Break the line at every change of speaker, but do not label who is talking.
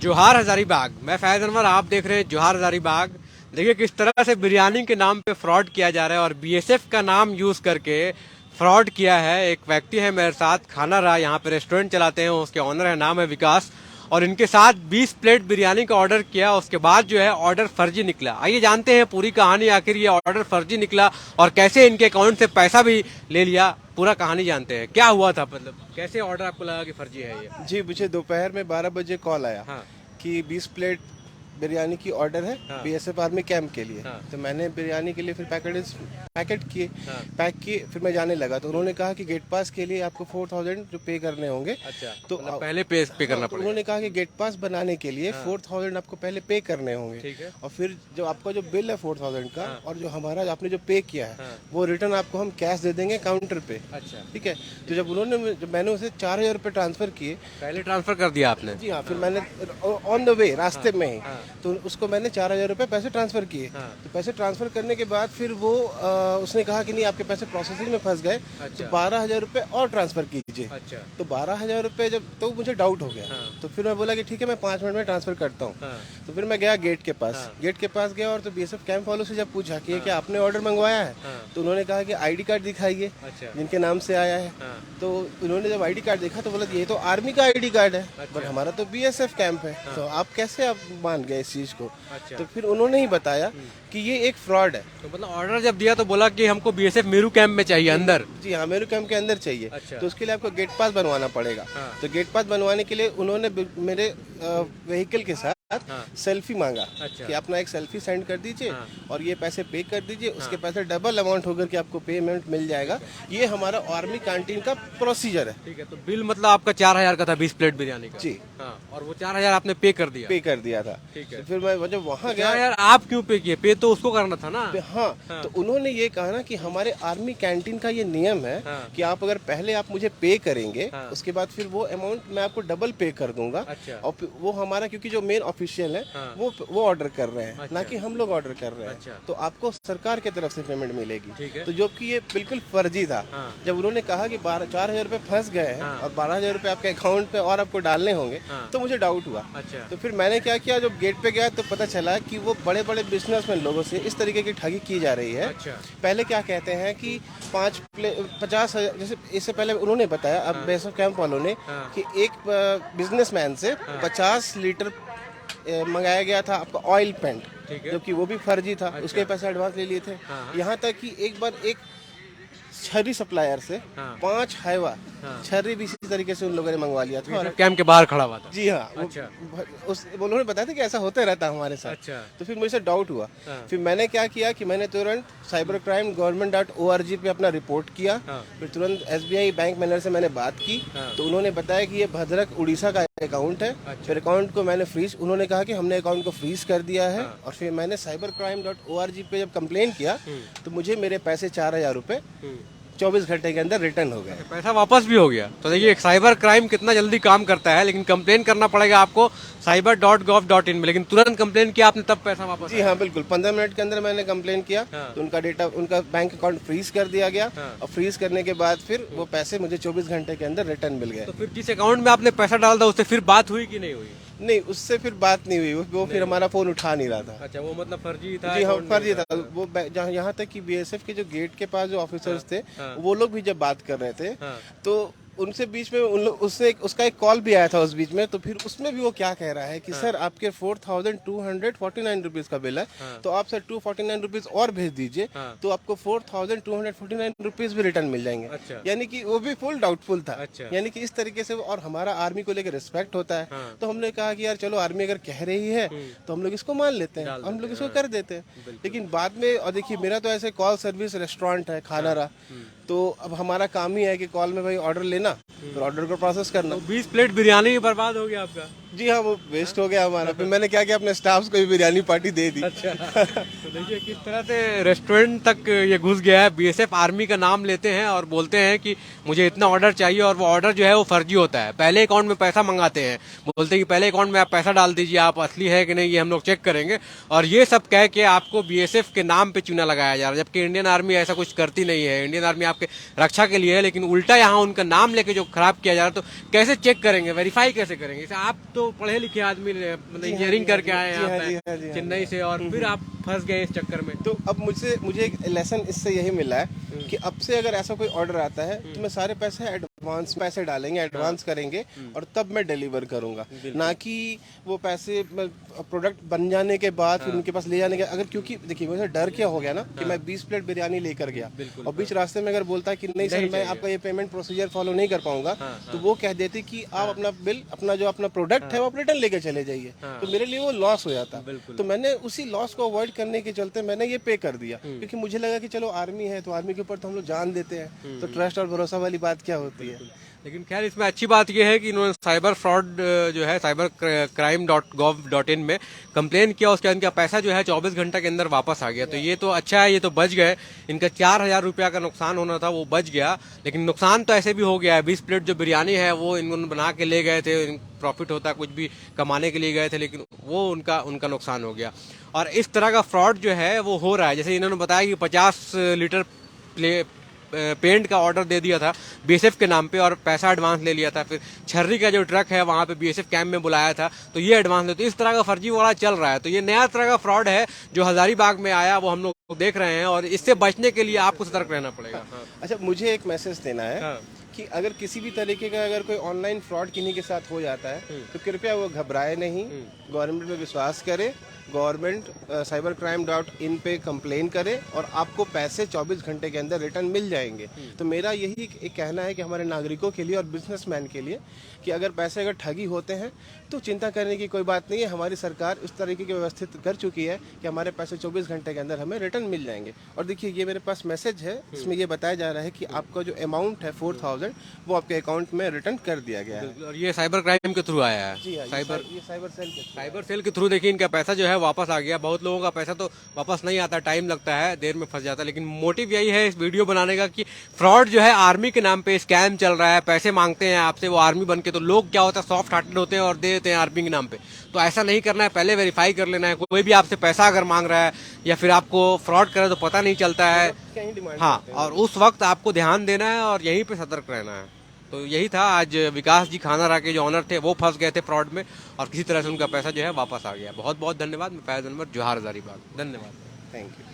जोहार हजारीबाग। मैं फैज अनवर, आप देख रहे हैं जोहार हजारीबाग। देखिए किस तरह से बिरयानी के नाम पे फ्रॉड किया जा रहा है और बीएसएफ का नाम यूज करके फ्रॉड किया है। एक व्यक्ति है मेरे साथ, खाना रहा, यहाँ पे रेस्टोरेंट चलाते हैं, उसके ऑनर है, नाम है विकास, और इनके साथ 20 प्लेट बिरयानी का ऑर्डर किया। उसके बाद जो है ऑर्डर फर्जी निकला। आइए जानते हैं पूरी कहानी, आखिर ये ऑर्डर फर्जी निकला और कैसे इनके अकाउंट से पैसा भी ले लिया। पूरा कहानी जानते हैं, क्या हुआ था, मतलब कैसे ऑर्डर आपको लगा कि फर्जी है ये?
जी, मुझे दोपहर में 12 बजे कॉल आया
हाँ।
कि 20 प्लेट बिरयानी की ऑर्डर है।
हाँ।
बीएसएफ आर्मी कैंप के लिए।
हाँ।
तो मैंने बिरयानी के लिए फिर पैकेट किए।
हाँ।
पैक किए, फिर मैं जाने लगा तो उन्होंने कहा कि गेट पास के लिए आपको 4000 जो पे करने होंगे।
अच्छा,
तो
मतलब पहले पे करना
तो
पड़ेगा।
उन्होंने कहा कि गेट पास बनाने के लिए
हाँ।
4000 आपको पहले पे करने होंगे।
ठीक है।
और फिर जो आपका जो बिल है 4000 का,
हाँ।
और जो हमारा आपने जो पे किया है,
हाँ।
वो रिटर्न आपको हम कैश दे देंगे काउंटर पे।
अच्छा,
ठीक है। तो जब मैंने उसे 4000 रुपये ट्रांसफर किए।
पहले ट्रांसफर कर दिया आपने?
जी हाँ, फिर मैंने ऑन द वे रास्ते में ही
हाँ।
तो उसको मैंने 4000 रुपये पैसे ट्रांसफर किए।
हाँ।
तो पैसे ट्रांसफर करने के बाद फिर वो उसने कहा कि नहीं, आपके पैसे प्रोसेसिंग में फंस गए।
अच्छा।
तो 12000 रुपये और ट्रांसफर कीजिए।
अच्छा।
तो 12000 रुपये जब, तो मुझे डाउट हो गया।
हाँ।
तो फिर मैं बोला कि ठीक है, मैं 5 मिनट में ट्रांसफर करता हूँ।
हाँ।
तो फिर मैं गया गेट के पास।
हाँ।
गेट के पास गया और तो बीएसएफ कैंप वालों से जब पूछा कि ये क्या आपने ऑर्डर मंगवाया है,
हाँ।
तो उन्होंने कहा कि आईडी कार्ड दिखाइए
अच्छा।
जिनके नाम से आया है।
हाँ।
तो उन्होंने जब आईडी कार्ड देखा तो बोला ये तो आर्मी का आईडी कार्ड है।
अच्छा।
बट हमारा तो बीएसएफ कैंप है। तो आप कैसे आप मान गए इस चीज को?
अच्छा।
तो फिर उन्होंने ही बताया कि ये एक फ्रॉड है।
तो मतलब ऑर्डर जब दिया तो बोला कि हमको बीएसएफ मेरू कैंप में चाहिए अंदर।
जी हाँ, मेरे कैंप के अंदर चाहिए।
अच्छा।
तो उसके लिए आपको गेट पास बनवाना पड़ेगा।
हाँ।
तो गेट पास बनवाने के लिए उन्होंने मेरे व्हीकल के साथ
हाँ।
सेल्फी मांगा।
अच्छा।
कि अपना एक सेल्फी सेंड कर दीजिए।
हाँ।
और ये पैसे पे कर दीजिए। उसके पैसे डबल अमाउंट होकर के आपको पेमेंट मिल जाएगा। ये हमारा आर्मी कैंटीन का प्रोसीजर है।
ठीक है। तो बिल मतलब आपका 4000 का था 20 प्लेट बिरयानी का?
जी।
हाँ। और वो 4000 आपने पे कर दिया?
पे कर दिया था।
ठीक है।
तो फिर मैं जब वहाँ गया,
4000 आप क्यों पे किए? पे तो उसको करना था ना?
हाँ,
हाँ।
तो उन्होंने ये कहा ना कि हमारे आर्मी कैंटीन का ये नियम है।
हाँ।
कि आप अगर पहले आप मुझे पे करेंगे,
हाँ।
उसके बाद फिर वो अमाउंट मैं आपको डबल पे कर दूंगा।
अच्छा।
और फिर वो हमारा, क्योंकि जो मेन ऑफिशियल है,
हाँ।
वो ऑर्डर कर रहे हैं।
अच्छा।
ना कि हम लोग ऑर्डर कर रहे हैं।
अच्छा।
तो आपको सरकार की तरफ से पेमेंट मिलेगी।
ठीक है।
तो जो कि ये बिल्कुल फर्जी था।
हाँ।
जब उन्होंने कहा कि 4000 रुपये फंस गए हैं।
हाँ।
और 12000 रुपये आपके अकाउंट पे और आपको डालने होंगे।
हाँ।
तो मुझे डाउट हुआ।
अच्छा।
तो फिर मैंने क्या किया, जब गेट पे गया तो पता चला कि वो बड़े बड़े बिजनेसमैन लोगों से इस तरीके की ठगी की जा रही है।
अच्छा।
पहले क्या कहते हैं कि 50 जैसे इससे पहले उन्होंने बताया, अब बेसफ कैंप वालों ने,
हाँ।
कि एक बिजनेसमैन से 50 लीटर मंगाया गया था आपका ऑयल पेंट।
ठीक है।
जो कि वो भी फर्जी था।
अच्छा।
उसके पैसे एडवांस ले लिए थे।
हाँ।
यहाँ तक कि एक बार एक छर्री सप्लायर से
हाँ।
5 हाइवा
हाँ।
छर्री भी इसी तरीके से उन लोगों ने मंगवा लिया था। और
कैंप के बाहर खड़ा हुआ था?
जी हाँ।
अच्छा।
उन्होंने बताया था कि ऐसा होता रहता है हमारे साथ।
अच्छा।
तो फिर मुझे डाउट हुआ।
हाँ।
फिर मैंने क्या किया कि मैंने तुरंत साइबर क्राइम government.org पे अपना रिपोर्ट किया।
हाँ।
फिर तुरंत एसबीआई बैंक मैनेजर से मैंने बात की।
हाँ।
तो उन्होंने बताया कि ये भद्रक उड़ीसा का अकाउंट है।
अच्छा।
फिर अकाउंट को मैंने फ्रीज, उन्होंने कहा कि हमने अकाउंट को फ्रीज कर दिया है।
हाँ।
और फिर मैंने cybercrime.org पे जब कंप्लेन किया, तो मुझे मेरे पैसे 4000 रुपये 24 घंटे के अंदर रिटर्न हो गए।
पैसा वापस भी हो गया। तो देखिए एक साइबर क्राइम कितना जल्दी काम करता है, लेकिन कंप्लेन करना पड़ेगा आपको cyber.gov.in में। लेकिन तुरंत कंप्लेन किया आपने तब पैसा वापस
जी हाँ, बिल्कुल 15 मिनट के अंदर मैंने कंप्लेन किया।
हाँ।
तो उनका बैंक अकाउंट फ्रीज कर दिया गया।
हाँ।
और फ्रीज करने के बाद फिर वो पैसे मुझे 24 घंटे के अंदर रिटर्न मिल गए।
तो फिर जिस अकाउंट में आपने पैसा डाला था उससे फिर बात हुई कि नहीं हुई?
नहीं, उससे फिर बात नहीं हुई। वो फिर हमारा फोन उठा नहीं रहा था।
अच्छा, वो मतलब फर्जी था?
जी हाँ,
account
फर्जी
नहीं
था वो। यहाँ तक कि बीएसएफ के जो गेट के पास जो ऑफिसर्स थे,
हाँ।
वो लोग भी जब बात कर रहे थे,
हाँ।
तो उनसे बीच में उसका एक कॉल भी आया था उस बीच में। तो फिर उसमें भी वो क्या कह रहा है कि सर आपके 4249 रुपीज का बिल है।
हाँ।
तो आप सर 249 रुपीज और भेज दीजिए।
हाँ।
तो आपको 4249 रुपीज भी रिटर्न मिल जाएंगे।
अच्छा।
यानी कि वो भी फुल डाउटफुल था।
अच्छा।
यानी कि इस तरीके से। और हमारा आर्मी को लेकर रिस्पेक्ट होता है।
हाँ।
तो हमने कहा कि यार चलो, आर्मी अगर कह रही है तो हम लोग इसको मान लेते हैं, हम लोग इसको कर देते हैं। लेकिन बाद में, और देखिए मेरा तो ऐसे कॉल सर्विस रेस्टोरेंट है, खाना रहा। तो अब हमारा काम ही है कि कॉल में भाई ऑर्डर लेना, फिर ऑर्डर को प्रोसेस करना।
तो 20 प्लेट बिरयानी भी बर्बाद हो गया आपका?
जी हाँ, वो वेस्ट हो गया हमारा। फिर मैंने क्या किया, अपने स्टाफ्स को भी बिरयानी पार्टी दे दी।
अच्छा। देखिए किस तरह से रेस्टोरेंट तक ये घुस गया है। बीएसएफ आर्मी का नाम लेते हैं और बोलते हैं कि मुझे इतना ऑर्डर चाहिए, और वो ऑर्डर जो है वो फर्जी होता है। पहले अकाउंट में पैसा मंगाते हैं, बोलते हैं कि पहले अकाउंट में आप पैसा डाल दीजिए, आप असली है कि नहीं ये हम लोग चेक करेंगे, और ये सब कह के आपको बीएसएफ के नाम पे चूना लगाया जा रहा है। जबकि इंडियन आर्मी ऐसा कुछ करती नहीं है। इंडियन आर्मी आपके रक्षा के लिए है, लेकिन उल्टा यहाँ उनका नाम लेके जो खराब किया जा रहा है, तो कैसे चेक करेंगे, वेरीफाई कैसे करेंगे? इसे आप तो पढ़े लिखे आदमी, मतलब इंजीनियरिंग करके आए हैं यहाँ पे चेन्नई से, और फिर आप फंस गए इस चक्कर में।
तो अब मुझे एक लेसन इससे यही मिला है कि अब से अगर ऐसा कोई ऑर्डर आता है तो मैं सारे पैसे एडवांस पैसे डालेंगे, एडवांस करेंगे, और तब मैं डिलीवर करूंगा, ना कि वो पैसे प्रोडक्ट बन जाने के बाद फिर उनके पास ले जाने के। अगर क्योंकि देखिए मुझे डर क्या हो गया ना कि मैं 20 प्लेट बिरयानी लेकर गया और बीच रास्ते में अगर बोलता है कि नहीं सर मैं आपका ये पेमेंट प्रोसीजर फॉलो नहीं कर पाऊंगा, तो वो कह देते कि आप अपना बिल, अपना जो अपना प्रोडक्ट है वो आप रिटर्न लेके चले जाइए, तो मेरे लिए वो लॉस हो जाता। तो मैंने उसी लॉस को अवॉइड करने के चलते मैंने ये पे कर दिया, क्योंकि मुझे लगा कि चलो आर्मी है तो आर्मी के ऊपर तो हम लोग जान देते हैं, तो ट्रस्ट और भरोसा वाली बात क्या होती है।
लेकिन खैर इसमें अच्छी बात यह है कि इन्होंने साइबर फ्रॉड जो है cybercrime.gov.in में कंप्लेन किया, उसके बाद इनका पैसा जो है 24 घंटे के अंदर वापस आ गया। तो ये तो अच्छा है, ये तो बच गए। इनका 4,000 रुपया का नुकसान होना था वो बच गया, लेकिन नुकसान तो ऐसे भी हो गया है। 20 प्लेट जो बिरयानी है वो इन्होंने बना के ले गए थे, प्रॉफिट होता कुछ भी कमाने के लिए गए थे, लेकिन वो उनका नुकसान हो गया। और इस तरह का फ्रॉड जो है वो हो रहा है। जैसे इन्होंने बताया कि 50 लीटर पेंट का ऑर्डर दे दिया था बीएसएफ के नाम पे और पैसा एडवांस ले लिया था। फिर छर्री का जो ट्रक है वहां पे बीएसएफ कैंप में बुलाया था, तो ये एडवांस ले, तो इस तरह का फर्जीवाड़ा चल रहा है। तो ये नया तरह का फ्रॉड है जो हजारीबाग में आया, वो हम लोग देख रहे हैं, और इससे बचने के लिए आपको सतर्क रहना पड़ेगा।
अच्छा, मुझे एक मैसेज देना है कि अगर किसी भी तरीके का अगर कोई ऑनलाइन फ्रॉड किन्हीं के साथ हो जाता है तो कृपया वो घबराए नहीं, गवर्नमेंट में विश्वास करे, गवर्नमेंट cybercrime.in पे कंप्लेन करे और आपको पैसे 24 घंटे के अंदर रिटर्न मिल जाएंगे। तो मेरा यही एक कहना है कि हमारे नागरिकों के लिए और बिजनेसमैन के लिए कि अगर पैसे अगर ठगी होते हैं तो चिंता करने की कोई बात नहीं है। हमारी सरकार इस तरीके की व्यवस्थित कर चुकी है कि हमारे पैसे 24 घंटे के अंदर हमें रिटर्न मिल जाएंगे। और देखिए ये मेरे पास मैसेज है, इसमें ये बताया जा रहा है कि आपका जो अमाउंट है 4,000 वो आपके अकाउंट में रिटर्न कर दिया गया है।
और ये साइबर क्राइम के थ्रू आया है।
जी हाँ,
साइबर सेल के थ्रू देखिए इनका पैसा जो है वापस आ गया। बहुत लोगों का पैसा तो वापस नहीं आता, टाइम लगता है, देर में फंस जाता है। लेकिन मोटिव यही है इस वीडियो बनाने का कि फ्रॉड जो है आर्मी के नाम पे स्कैम चल रहा है। पैसे मांगते हैं आपसे वो आर्मी बन के, तो लोग क्या होता है सॉफ्ट हार्टेड होते हैं और दे देते हैं आर्मी के नाम पे। तो ऐसा नहीं करना है, पहले वेरीफाई कर लेना है। कोई भी आपसे पैसा अगर मांग रहा है या फिर आपको फ्रॉड करे तो पता नहीं चलता है। हाँ, और उस वक्त आपको ध्यान देना है और यहीं पे सतर्क रहना है। तो यही था आज विकास जी खानारा के जो ऑनर थे वो फंस गए थे फ्रॉड में, और किसी तरह से उनका पैसा जो है वापस आ गया। बहुत बहुत धन्यवाद। मैं फैज अनवर, जोहार हजारीबाग। धन्यवाद,
थैंक यू।